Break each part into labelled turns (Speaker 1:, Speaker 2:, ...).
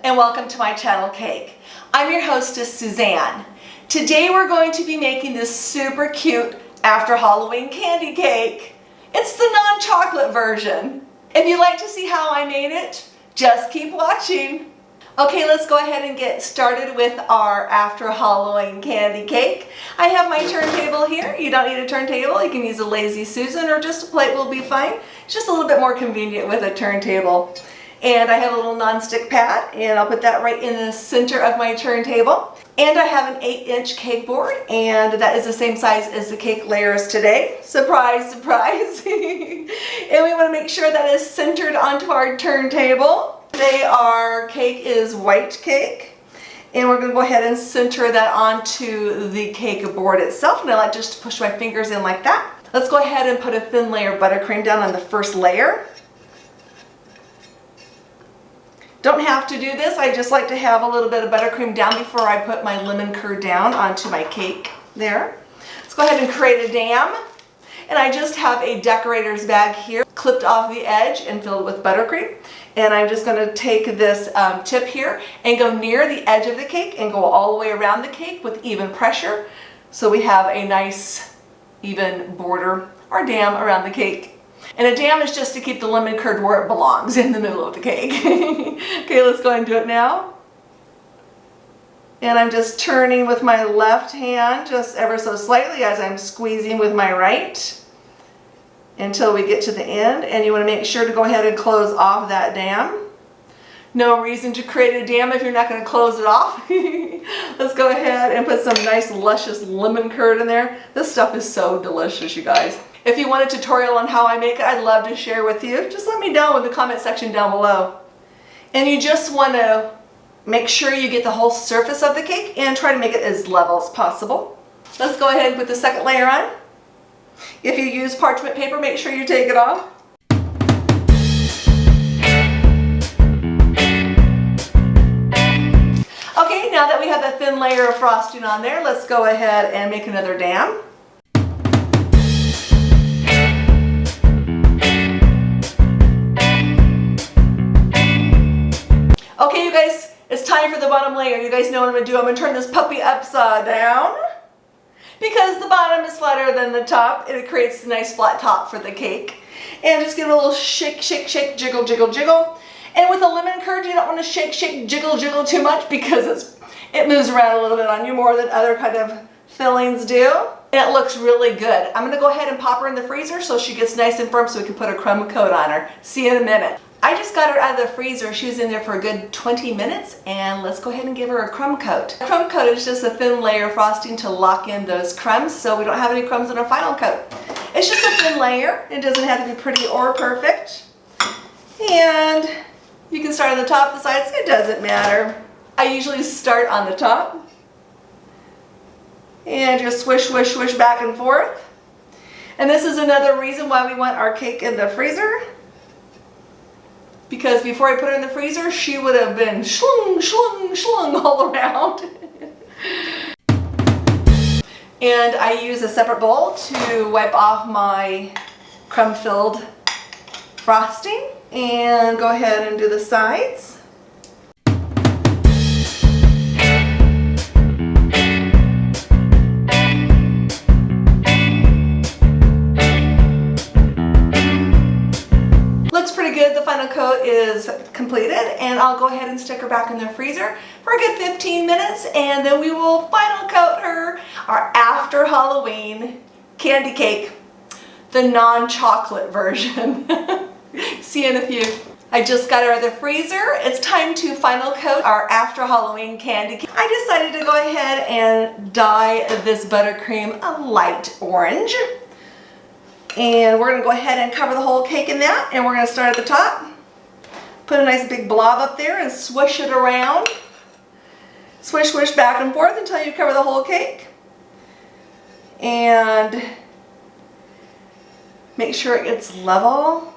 Speaker 1: and welcome to my channel Cake. I'm your hostess Suzanne. Today we're going to be making this super cute after Halloween candy cake. It's the non-chocolate version. If you'd like to see how I made it, just keep watching. Okay, let's go ahead and get started with our after Halloween candy cake. I have my turntable here. You don't need a turntable. You can use a Lazy Susan or just a plate will be fine. It's just a little bit more convenient with a turntable. And I have a little non-stick pad, and I'll put that right in the center of my turntable. And I have an 8-inch cake board, and that is the same size as the cake layers today. Surprise, surprise. And we want to make sure that is centered onto our turntable. Today our cake is white cake, and we're going to go ahead and center that onto the cake board itself. And I like just to push my fingers in like that. Let's go ahead and put a thin layer of buttercream down on the first layer. Don't have to do this. I just like to have a little bit of buttercream down before I put my lemon curd down onto my cake there. Let's go ahead and create a dam. And I just have a decorator's bag here, clipped off the edge and filled with buttercream. And I'm just going to take this tip here and go near the edge of the cake and go all the way around the cake with even pressure. So we have a nice even border or dam around the cake. And a dam is just to keep the lemon curd where it belongs, in the middle of the cake. Okay, let's go ahead and do it now. And I'm just turning with my left hand just ever so slightly as I'm squeezing with my right until we get to the end. And you want to make sure to go ahead and close off that dam. No reason to create a dam if you're not going to close it off. Let's go ahead and put some nice luscious lemon curd in there. This stuff is so delicious, you guys. If you want a tutorial on how I make it, I'd love to share with you. Just let me know in the comment section down below. And you just want to make sure you get the whole surface of the cake and try to make it as level as possible. Let's go ahead and put the second layer on. If you use parchment paper, make sure you take it off. Okay, now that we have a thin layer of frosting on there, let's go ahead and make another dam. Okay, you guys, it's time for the bottom layer. You guys know what I'm going to do. I'm going to turn this puppy upside down because the bottom is flatter than the top. It creates a nice flat top for the cake. And just give it a little shake, shake, shake, jiggle, jiggle, jiggle. And with a lemon curd, you don't want to shake, shake, jiggle, jiggle too much because it moves around a little bit on you more than other kind of fillings do. And it looks really good. I'm going to go ahead and pop her in the freezer so she gets nice and firm so we can put a crumb coat on her. See you in a minute. I just got her out of the freezer. She was in there for a good 20 minutes, and let's go ahead and give her a crumb coat. A crumb coat is just a thin layer of frosting to lock in those crumbs so we don't have any crumbs in our final coat. It's just a thin layer. It doesn't have to be pretty or perfect. And you can start on the top, the sides, it doesn't matter. I usually start on the top and just swish, swish, swish back and forth. And this is another reason why we want our cake in the freezer. Because before I put her in the freezer, she would have been schlung, schlung, schlung all around. And I use a separate bowl to wipe off my crumb-filled frosting. And go ahead and do the sides. Good. The final coat is completed, and I'll go ahead and stick her back in the freezer for a good 15 minutes, and then we will final coat her, our after Halloween candy cake, the non-chocolate version. See you in a few. I just got her out of the freezer. It's time to final coat our after Halloween candy cake. I decided to go ahead and dye this buttercream a light orange. And we're going to go ahead and cover the whole cake in that. And we're going to start at the top. Put a nice big blob up there and swish it around. Swish, swish back and forth until you cover the whole cake. And make sure it gets level.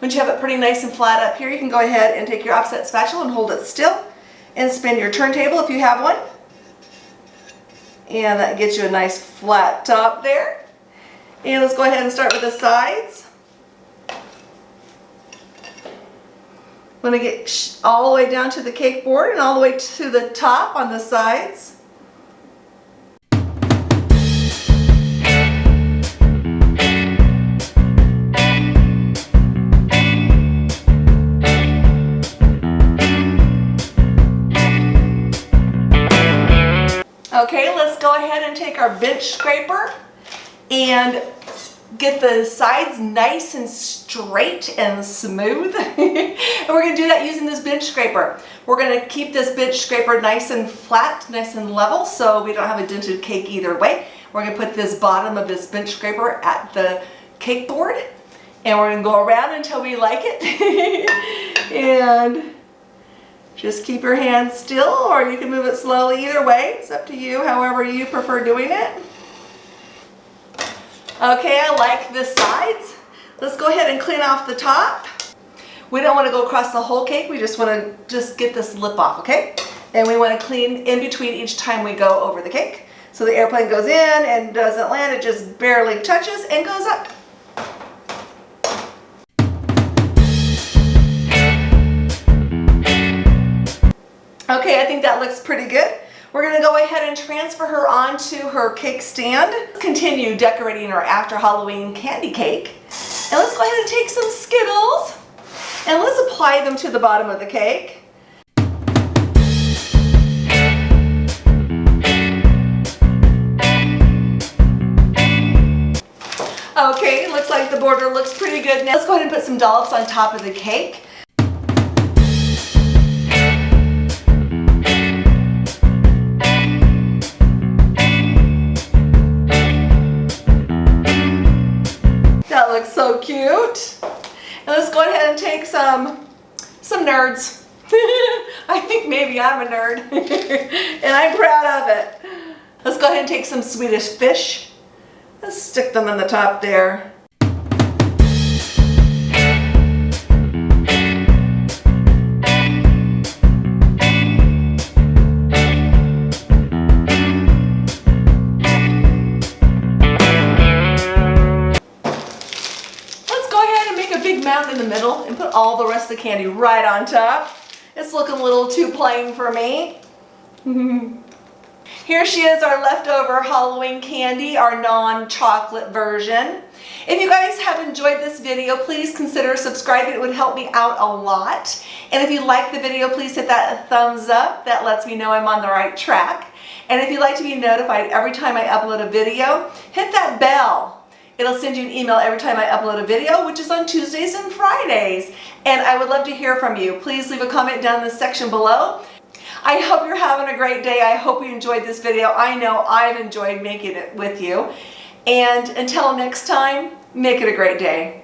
Speaker 1: Once you have it pretty nice and flat up here, you can go ahead and take your offset spatula and hold it still. And spin your turntable if you have one. And that gets you a nice flat top there. And let's go ahead and start with the sides. I'm going to get all the way down to the cake board and all the way to the top on the sides. Okay, let's go ahead and take our bench scraper and get the sides nice and straight and smooth. And we're going to do that using this bench scraper. We're going to keep this bench scraper nice and flat, nice and level, so we don't have a dented cake either way. We're going to put this bottom of this bench scraper at the cake board, and we're going to go around until we like it. And just keep your hands still, or you can move it slowly. Either way, it's up to you, however you prefer doing it. Okay, I like the sides. Let's go ahead and clean off the top. We don't want to go across the whole cake. We just want to get this lip off, okay? And we want to clean in between each time we go over the cake. So the airplane goes in and doesn't land. It just barely touches and goes up. Okay, I think that looks pretty good. We're going to go ahead and transfer her onto her cake stand. Continue decorating our after Halloween candy cake. And let's go ahead and take some Skittles and let's apply them to the bottom of the cake. Okay, looks like the border looks pretty good now. Let's go ahead and put some dollops on top of the cake. That looks so cute. And let's go ahead and take some nerds. I think maybe I'm a nerd. And I'm proud of it. Let's go ahead and take some Swedish fish. Let's stick them on the top there. Mountain in the middle and put all the rest of the candy right on top. It's looking a little too plain for me. Here she is, our leftover Halloween candy, our non-chocolate version. If you guys have enjoyed this video, please consider subscribing. It would help me out a lot. And if you like the video, please hit that thumbs up. That lets me know I'm on the right track. And if you'd like to be notified every time I upload a video, hit that bell. It'll send you an email every time I upload a video, which is on Tuesdays and Fridays. And I would love to hear from you. Please leave a comment down in the section below. I hope you're having a great day. I hope you enjoyed this video. I know I've enjoyed making it with you. And until next time, make it a great day.